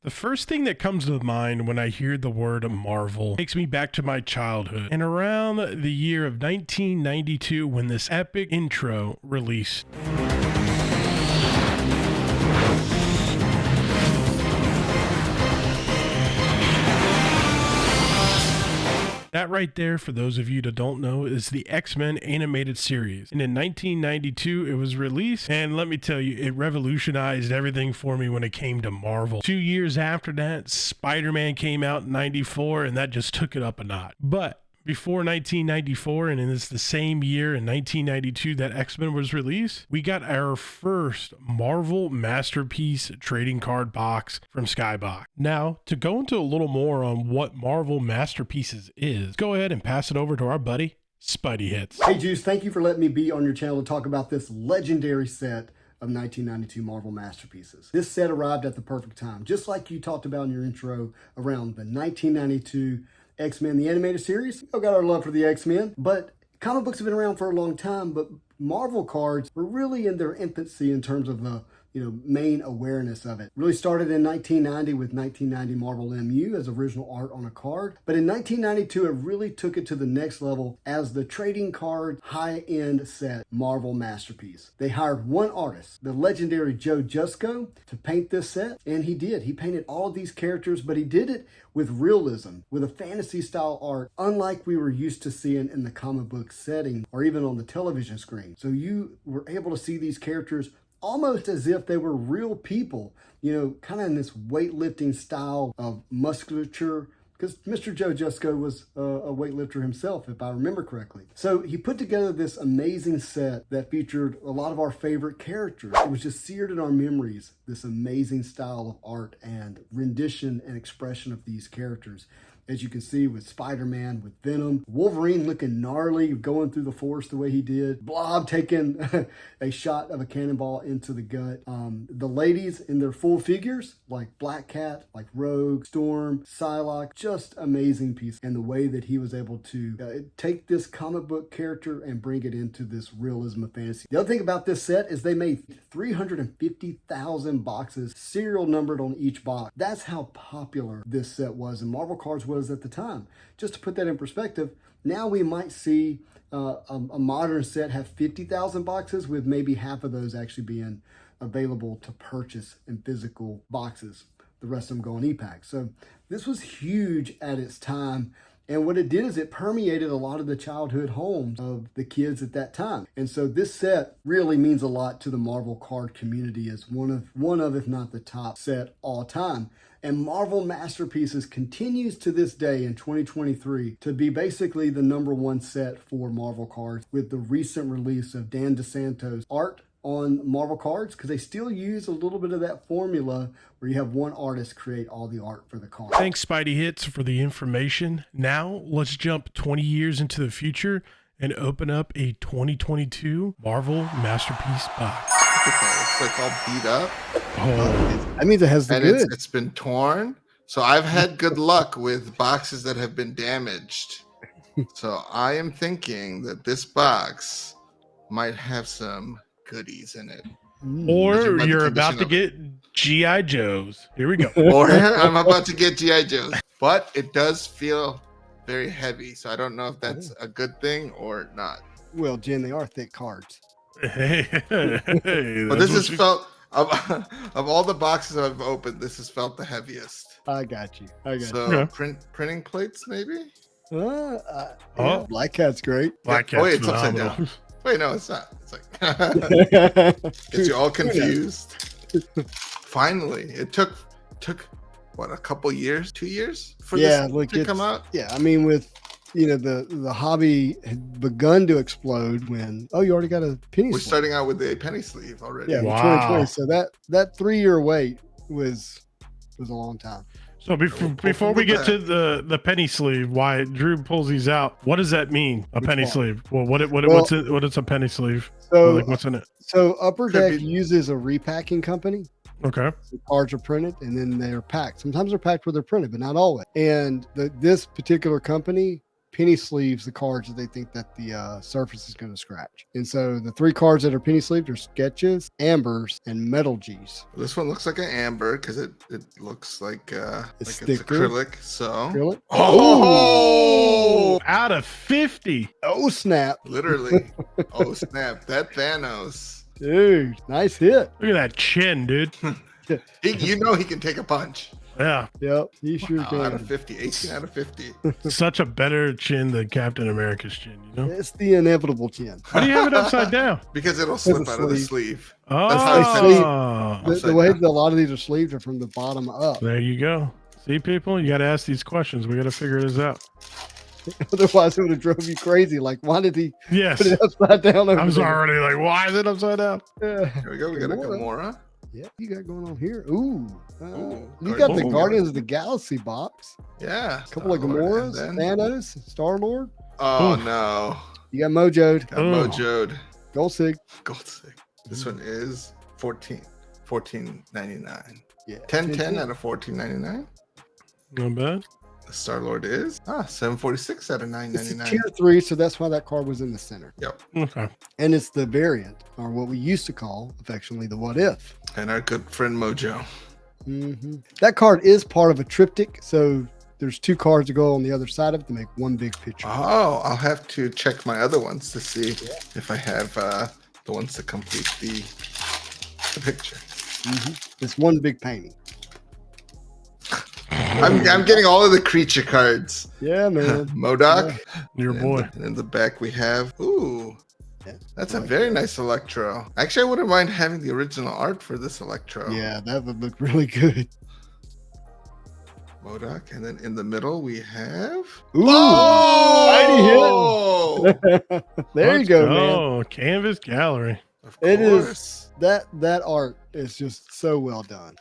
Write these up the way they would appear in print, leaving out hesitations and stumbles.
The first thing that comes to mind when I hear the word Marvel takes me back to my childhood and around the year of 1992 when this epic intro released. That right there, for those of you that don't know, is the X-Men animated series. And in 1992, it was released. And let me tell you, it revolutionized everything for me when it came to Marvel. 2 years after that, Spider-Man came out in 94, and that just took it up a notch. But before 1994, and it's the same year in 1992 that X-Men was released, we got our first Marvel Masterpiece trading card box from Skybox. Now, to go into a little more on what Marvel Masterpieces is, go ahead and pass it over to our buddy, Spidey Hits. Hey Juice, thank you for letting me be on your channel to talk about this legendary set of 1992 Marvel Masterpieces. This set arrived at the perfect time, just like you talked about in your intro around the 1992 X-Men, the animated series. We got our love for the X-Men, but comic books have been around for a long time, but Marvel cards were really in their infancy in terms of the main awareness of it. Really started in 1990 with 1990 Marvel MU as original art on a card. But in 1992, it really took it to the next level as the trading card high-end set Marvel Masterpiece. They hired one artist, the legendary Joe Jusko, to paint this set. And he did. He painted all of these characters, but he did it with realism, with a fantasy style art, unlike we were used to seeing in the comic book setting or even on the television screen. So you were able to see these characters almost as if they were real people, kind of in this weightlifting style of musculature, because Mr. Joe Jusko was a weightlifter himself, if I remember correctly. So he put together this amazing set that featured a lot of our favorite characters. It was just seared in our memories, this amazing style of art and rendition and expression of these characters. As you can see with Spider-Man, with Venom, Wolverine looking gnarly, going through the forest the way he did, Blob taking a shot of a cannonball into the gut. The ladies in their full figures, like Black Cat, like Rogue, Storm, Psylocke, just amazing piece. And the way that he was able to take this comic book character and bring it into this realism of fantasy. The other thing about this set is they made 350,000 boxes, serial numbered on each box. That's how popular this set was, and Marvel cards was at the time. Just to put that in perspective, now we might see a modern set have 50,000 boxes, with maybe half of those actually being available to purchase in physical boxes. The rest of them go on e-pack. So this was huge at its time. And what it did is it permeated a lot of the childhood homes of the kids at that time. And so this set really means a lot to the Marvel card community as one of, if not the top set all time. And Marvel Masterpieces continues to this day in 2023 to be basically the #1 set for Marvel cards, with the recent release of Dan DeSanto's art on Marvel cards, because they still use a little bit of that formula where you have one artist create all the art for the card. Thanks, Spidey Hits, for the information. Now let's jump 20 years into the future and open up a 2022 Marvel Masterpiece box. It's like all beat up. Oh, that means it has the and good. It's been torn. So I've had good luck with boxes that have been damaged. So I am thinking that this box might have some goodies in it. or you're about to get G.I. Joes. Here we go. Or I'm about to get G.I. Joes. But it does feel very heavy. So I don't know if that's a good thing or not. Well, Jen, they are thick cards. Hey, But this has felt, of all the boxes I've opened, this has felt the heaviest. I got you. So Okay. printing plates, maybe? Yeah, Black Cat's great. Black Cat's Wait, it's upside phenomenal. down. Wait, no, it's not. It's like gets you all confused. Finally, it took what, a couple years, 2 years for this to come out? Yeah, I mean, with the hobby had begun to explode when you already got a penny We're sleeve. starting out with a penny sleeve already. Yeah, Wow. 2020. So that 3-year wait was a long time. So before we get to the penny sleeve, why Drew pulls these out, what does that mean? A penny sleeve? Well, what is a penny sleeve? So Like, what's in it? So Upper Could Deck be- uses a repacking company. Okay. The cards are printed and then they're packed. Sometimes they're packed where they're printed, but not always. And this particular company penny sleeves the cards that they think that the surface is going to scratch. And so the 3 cards that are penny sleeved are sketches, ambers, and metal G's. This one looks like an amber because it looks like it's thicker. acrylic. So Acrylic. Oh, out of 50. Oh, snap. literally, oh snap! That Thanos. Dude, nice hit. Look at that chin, dude. You know he can take a punch. Yeah, Yep, he sure Wow, out of can. 50, 18 out of 50. such a better chin than Captain America's chin, you know? It's the inevitable chin. Why do you have it upside down? Because it'll With slip the out of the sleeve. sleeve. That's how he said Oh, The Upside way down. that a lot of these are sleeved are from the bottom up. there you go. See, people, you got to ask these questions. We got to figure this out. Otherwise, it would have drove you crazy. Like, why did he Yes. put it upside down over I was there? already like, why is it upside down? Yeah. Here we go. We got a Gamora. Yeah, you got going on here. Ooh. Ooh, You got the Guardians. Guardians of the Galaxy box. Yeah. A couple of Star-Lord, Gamoras, and then- Thanos, Star-Lord. Oh Oof. no. You got Mojo'd, Got Ooh. Mojo'd. Gold-Sig. Gold stick. This one is 14.99. Yeah. 10 out of 14.99. Not bad. The Star Lord is 746 out of It's a 9.99. tier 3, so that's why that card was in the center. Yep. Okay. And it's the variant, or what we used to call affectionately the what if. And our good friend Mojo. That card is part of a triptych, so there's 2 cards to go on the other side of it to make one big picture. Oh, I'll have to check my other ones to see if I have the ones to complete the picture. It's one big painting. I'm getting all of the creature cards. Yeah, man. Modoc. Your And boy. And in the back we have Yeah. that's a very nice Electro. Actually, I wouldn't mind having the original art for this Electro. Yeah, that would look really good. Modoc. And then in the middle we have Ooh, Oh! there you go, man. Oh, Canvas Gallery. Of It is. course. That art is just so well done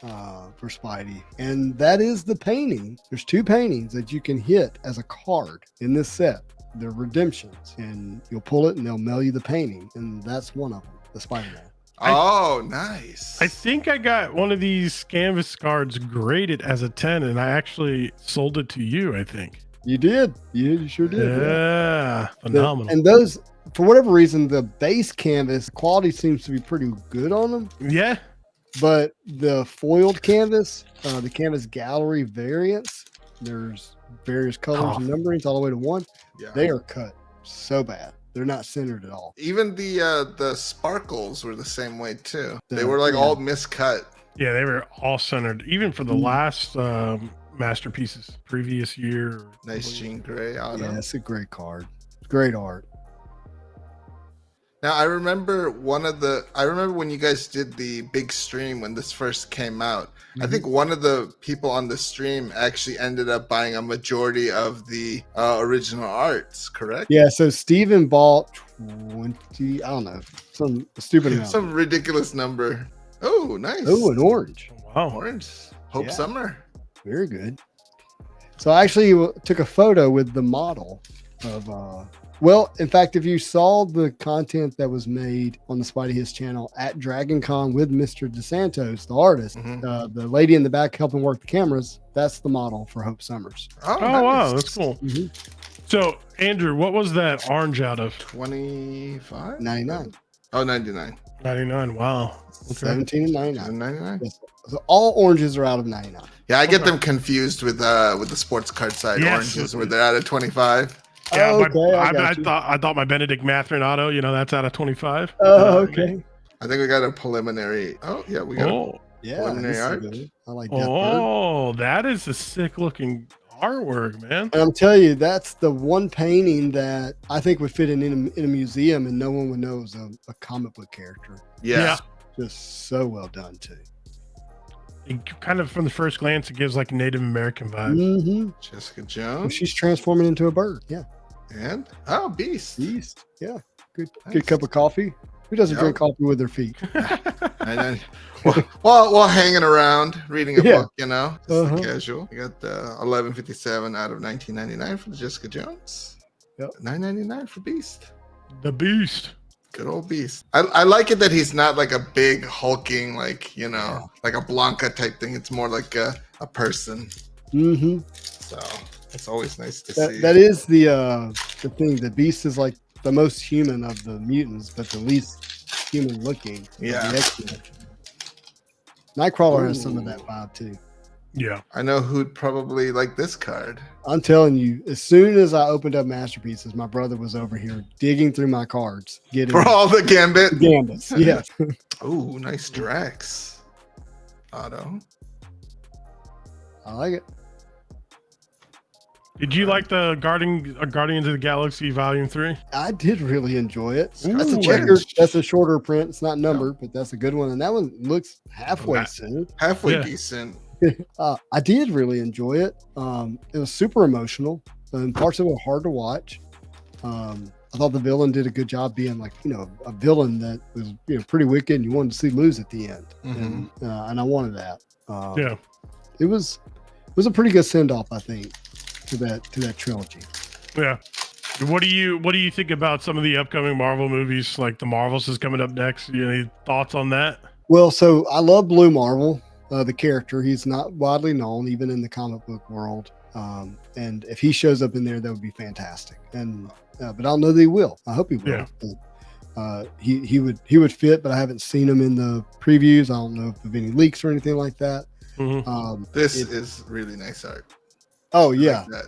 for Spidey, and that is the painting. There's 2 paintings that you can hit as a card in this set. They're redemptions, and you'll pull it, and they'll mail you the painting, and that's one of them, the Spider-Man. Oh, nice. I think I got one of these canvas cards graded as a 10, and I actually sold it to you, I think. You did, you sure did. Yeah, phenomenal. And those, for whatever reason, the base canvas quality seems to be pretty good on them. Yeah, But the foiled canvas, the canvas gallery variants, there's various colors and numberings all the way to 1. Yeah. They are cut so bad. They're not centered at all. Even the sparkles were the same way too. They Yeah, were like yeah. all miscut. yeah, they were all centered, even for the last masterpieces previous year. Nice Jean Grey auto. Yeah, it's a great card. Great art. Now I remember when you guys did the big stream when this first came out. I think one of the people on the stream actually ended up buying a majority of the original arts, correct? Yeah, so Steven bought 20, I don't know, some stupid amount. Some ridiculous number. Oh, nice. Oh, an orange. Wow. Orange. Hope Yeah. Summer. Very good. So I actually took a photo with the model of well, in fact, if you saw the content that was made on the Spidey Hits channel at Dragon Con with Mr. DeSantos, the artist, Mhm. the lady in the back helping work the cameras, that's the model for Hope Summers. Oh, wow, nice. that's cool. Mhm. So, Andrew, what was that orange out of? 25? 99. Oh, 99. 99. Wow. Okay. 17 and 99. 99. Yes. So all oranges are out of 99. Yeah, I get them confused with the sports card side Yes. oranges where they're out of 25. Yeah, Oh, okay, I I got you. thought my Benedict Mathurin auto, that's out of 25. Oh, okay. I think we got a preliminary. Oh, yeah, we got. Oh, Yeah, Preliminary this is art. good. I like that. bird. oh, that is a sick looking artwork, man. And I'm telling you, that's the one painting that I think would fit in a museum and no one would know it was a comic book character. Yeah. Just so well done, too. It kind of from the first glance, it gives like Native American vibes. Mm-hmm. Jessica Well, Jones. she's transforming into a bird. Yeah. And Beast. Beast. Yeah. Good Nice. good cup of coffee. Who doesn't Yep. drink coffee with their feet? And then, while hanging around reading a Yeah. book, just the Uh-huh. casual. We got the 1157 out of 1999 for the Jessica Jones. Yep. 999 for Beast. The Beast. Good old Beast. I like it that he's not like a big hulking, like a Blanca type thing. It's more like a person. Mm-hmm. So It's always nice to see. That is the thing. The Beast is like the most human of the mutants, but the least human looking. of Yeah. the X-Men. Nightcrawler has some of Ooh. that vibe too. Yeah. I know who'd probably like this card. I'm telling you, as soon as I opened up Masterpieces, my brother was over here digging through my cards, getting For all the Gambit. Gambits. Yes. Ooh, nice Drax. Auto. I like it. Did you like the Guardians of the Galaxy Volume 3? I did really enjoy it. That's Ooh, a checker. That's a shorter print. It's not numbered, but that's a good one. And that one looks halfway That- soon. Halfway Yeah. decent. I did really enjoy it. It was super emotional, and parts of it were hard to watch. I thought the villain did a good job being like, a villain that was, pretty wicked, and you wanted to see lose at the end. Mhm. And I wanted that. Yeah. It was a pretty good send off, I think, to that trilogy. Yeah. What do you think about some of the upcoming Marvel movies? Like the Marvels is coming up next. Any thoughts on that? Well, so I love Blue Marvel, the character. He's not widely known, even in the comic book world. And if he shows up in there, that would be fantastic. And but I don't know that he will. I hope he will. Yeah. He would fit, but I haven't seen him in the previews. I don't know if there's any leaks or anything like that. Mhm. This is really nice art. Oh I yeah, like that.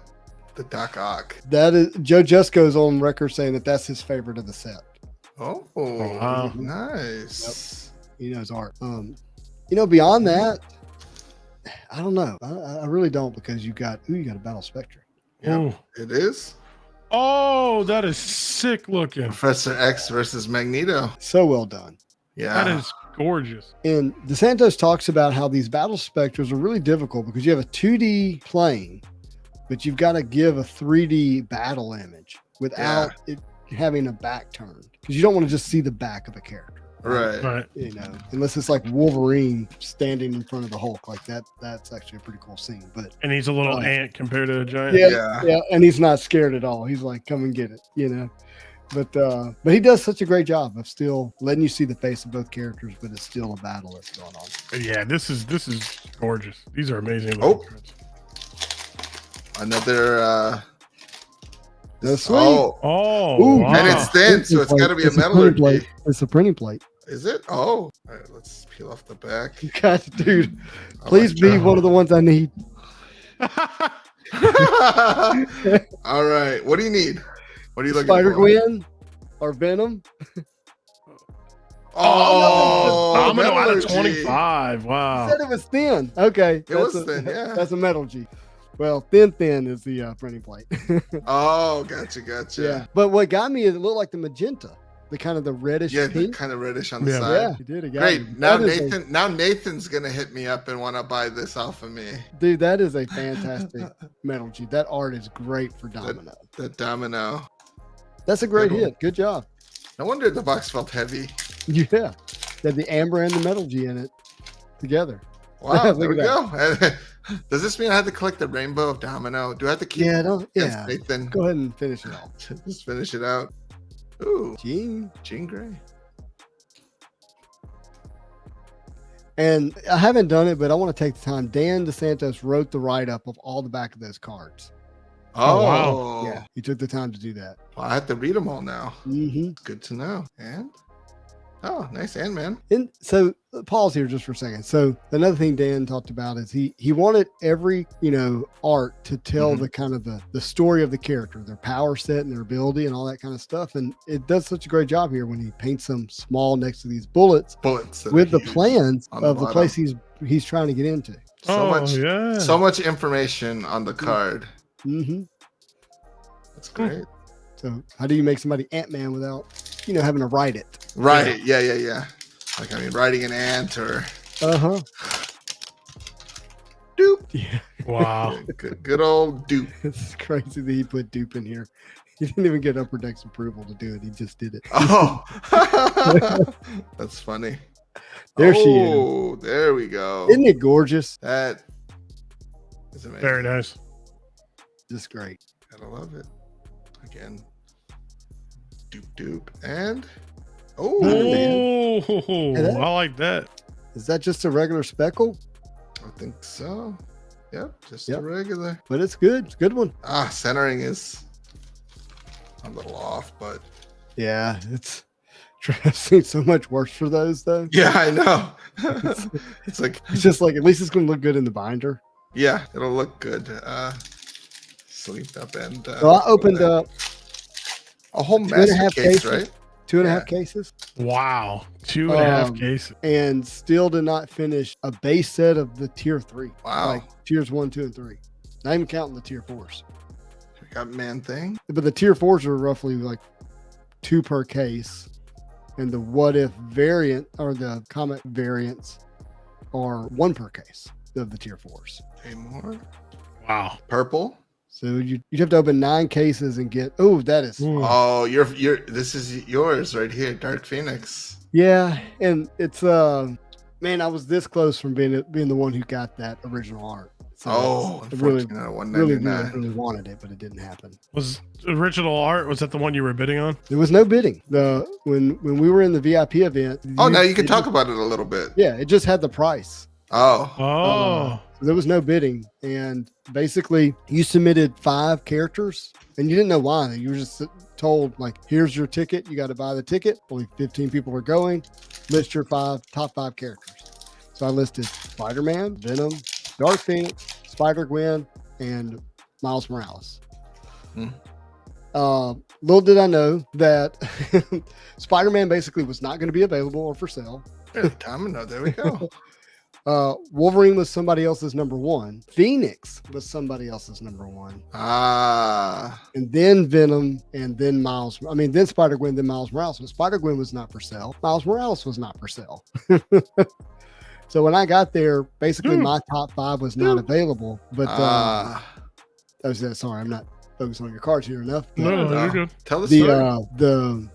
The Doc Ock. that is Joe Jusko's on record saying that that's his favorite of the set. Oh, wow. nice. He knows art. Beyond that, I don't know. I really don't, because you got a Battle Spectre. Yep, Ooh. it is. Oh, that is sick looking. Professor X versus Magneto. So well done. Yeah. That is gorgeous. And DeSantos talks about how these Battle Spectres are really difficult because you have a 2D plane, but you've got to give a 3D battle image without it having a back turn, because you don't want to just see the back of a character. Right. Right. Unless it's like Wolverine standing in front of the Hulk, like that. That's actually a pretty cool scene. But And he's a little ant compared to a giant. yeah, and he's not scared at all. He's like, "Come and get it," But he does such a great job of still letting you see the face of both characters, but it's still a battle that's going on. Yeah, this is gorgeous. These are amazing Oh. looking cards. Another That's sweet. Oh, Ooh, wow. And it's thin, so it's got to be a It's metal printing plate. It's a printing plate. Is it? Oh. All right, let's peel off the back. God, dude, I please like be that. one of the ones I need. All right. What do you need? What are you looking Spider for? Gwen or Venom. Oh, Domino out of Metallurgy. 25. You Wow. said it was thin. Okay, It was thin, yeah. That's a metal G. Well, thin is the printing plate. Oh, gotcha. Yeah, but what got me is it looked like the magenta, the kind of the reddish Yeah, the pink. kind of reddish on the Yeah. side. Yeah, you did. It got Great. me. Now That is Nathan's gonna hit me up and want to buy this off of me. dude, that is a fantastic metal G. That art is great for Domino. The Domino. That's a great Good one. hit. Good job. No wonder the box felt heavy. Yeah, had the amber and the metal G in it together. Wow, Look there we at go. Does this mean I have to collect the rainbow of Domino? Do I have to keep? Yeah, don't. Yes, Yeah, Nathan. go ahead and finish it off. Just finish it out. Ooh, Gene. Jean Grey. And I haven't done it, but I want to take the time. Dan DeSantos wrote the write-up of all the back of those cards. Oh, wow. Yeah, he took the time to do that. Well, I have to read them all now. Mm-hmm. Good to know. And nice Ant-Man. And so pause here just for a second. So another thing Dan talked about is he wanted every art to tell the kind of the story of the character, their power set and their ability and all that kind of stuff. And it does such a great job here when he paints them small next to these bullets Bullets that with are the huge plans on of the bottom. place he's trying to get into. So much information on the card. Mm-hmm. That's great. So how do you make somebody Ant-Man without having to write it? Right. Yeah. Like, writing an ant or Uh-huh. dupe. Yeah. Wow. Good old dupe. It's crazy that he put dupe in here. He didn't even get Upper Deck's approval to do it. He just did it. Oh, that's funny. There she is. Oh, there we go. Isn't it gorgeous? That is amazing. Very nice. Just great. Gotta love it. Again, dupe, and oh, Oh, that- I like that. Is that just a regular speckle? I think so. Yep, just Yep. a regular. But it's good. It's a good one. Centering is a little off, but Yeah, I've seen so much worse for those though. yeah, I know. It's like, It's just like at least it's gonna look good in the binder. yeah, it'll look good. Sleeved up and So I opened up a whole 2.5 master case, cases. right? 2.5 cases. Wow. 2.5 Um, cases. And still did not finish a base set of the tier 3. Wow. Like tiers 1, 2, and 3. Not even counting the tier 4s. We got Man Thing. But the tier 4s are roughly like 2 per case. And the what if variant or the comic variants are 1 per case of the tier 4s. 8 more. Wow. Purple. So you'd have to open 9 cases and get, that is, Oh, this is yours right here, Dark Phoenix. yeah. And it's, man, I was this close from being the one who got that original art. So I really, unfortunate, really, 199. really wanted it, but it didn't happen. Was original art, was that the one you were bidding on? There was no bidding. When we were in the VIP event. Now you can talk about it a little bit. Yeah, it just had the price. Oh. So there was no bidding, and basically you submitted 5 characters, and you didn't know why. You were just told like, "Here's your ticket. You got to buy the ticket. Only 15 people are going. List your top 5 characters." So I listed Spider-Man, Venom, Dark Phoenix, Spider-Gwen, and Miles Morales. Little did I know that Spider-Man basically was not going to be available or for sale. Domino, there we go. Wolverine was somebody else's number 1. Phoenix was somebody else's number 1. And then Venom, and then then Spider-Gwen, then Miles Morales. But Spider-Gwen was not for sale. Miles Morales was not for sale. So when I got there, basically my top 5 was not available. But sorry, I'm not focused on your cards here enough. No, you're good. Tell the story.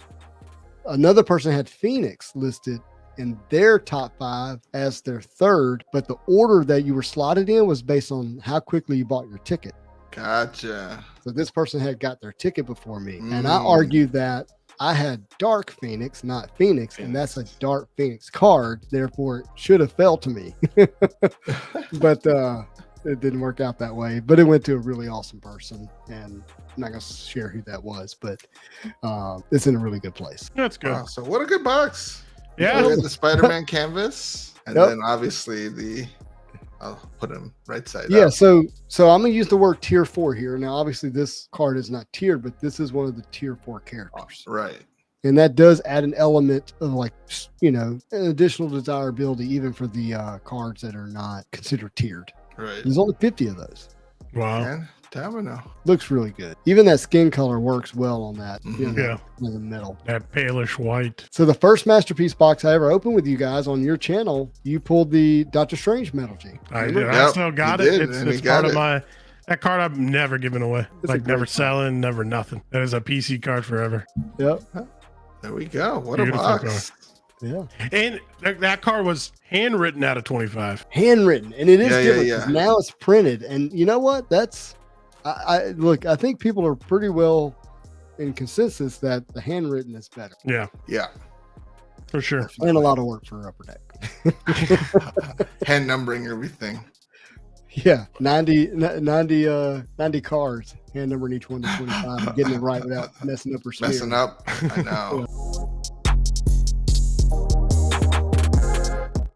Another person had Phoenix listed in their top 5 as their 3rd, but the order that you were slotted in was based on how quickly you bought your ticket. Gotcha. So this person had got their ticket before me, and I argued that I had Dark Phoenix, not Phoenix, and that's a Dark Phoenix card. Therefore, it should have fell to me. But it didn't work out that way. But it went to a really awesome person, and I'm not going to share who that was, but it's in a really good place. That's good. Wow, so what a good box. Yeah. We got the Spider-Man canvas, and then obviously I'll put him right side Yeah, up. so I'm gonna use the word tier 4 here. Now, obviously, this card is not tiered, but this is one of the tier 4 characters, Right. and that does add an element of an additional desirability even for the cards that are not considered tiered. Right. There's only 50 of those. Wow. And Domino. Looks really good. Even that skin color works well on that. Yeah. In the middle. That palish white. So the first masterpiece box I ever opened with you guys on your channel, you pulled the Doctor Strange Metal G. I did. Yep, I still got you it. did, It's and he part got of it. that card I'm never giving away. It's a Like never great selling, never nothing. That is a PC card forever. Yep. There we go. What a Beautiful box. Yeah. And that card was handwritten out of 25. Handwritten, and it is Yeah, different. yeah. 'Cause now it's printed, and you know what? Look. I think people are pretty well in consensus that the handwritten is better, Yeah, Yeah. for sure. and a lot of work for Upper Deck. Hand numbering everything. Yeah, 90 cards, hand numbering each one to 25, and getting it right without messing up or Messing up. I know.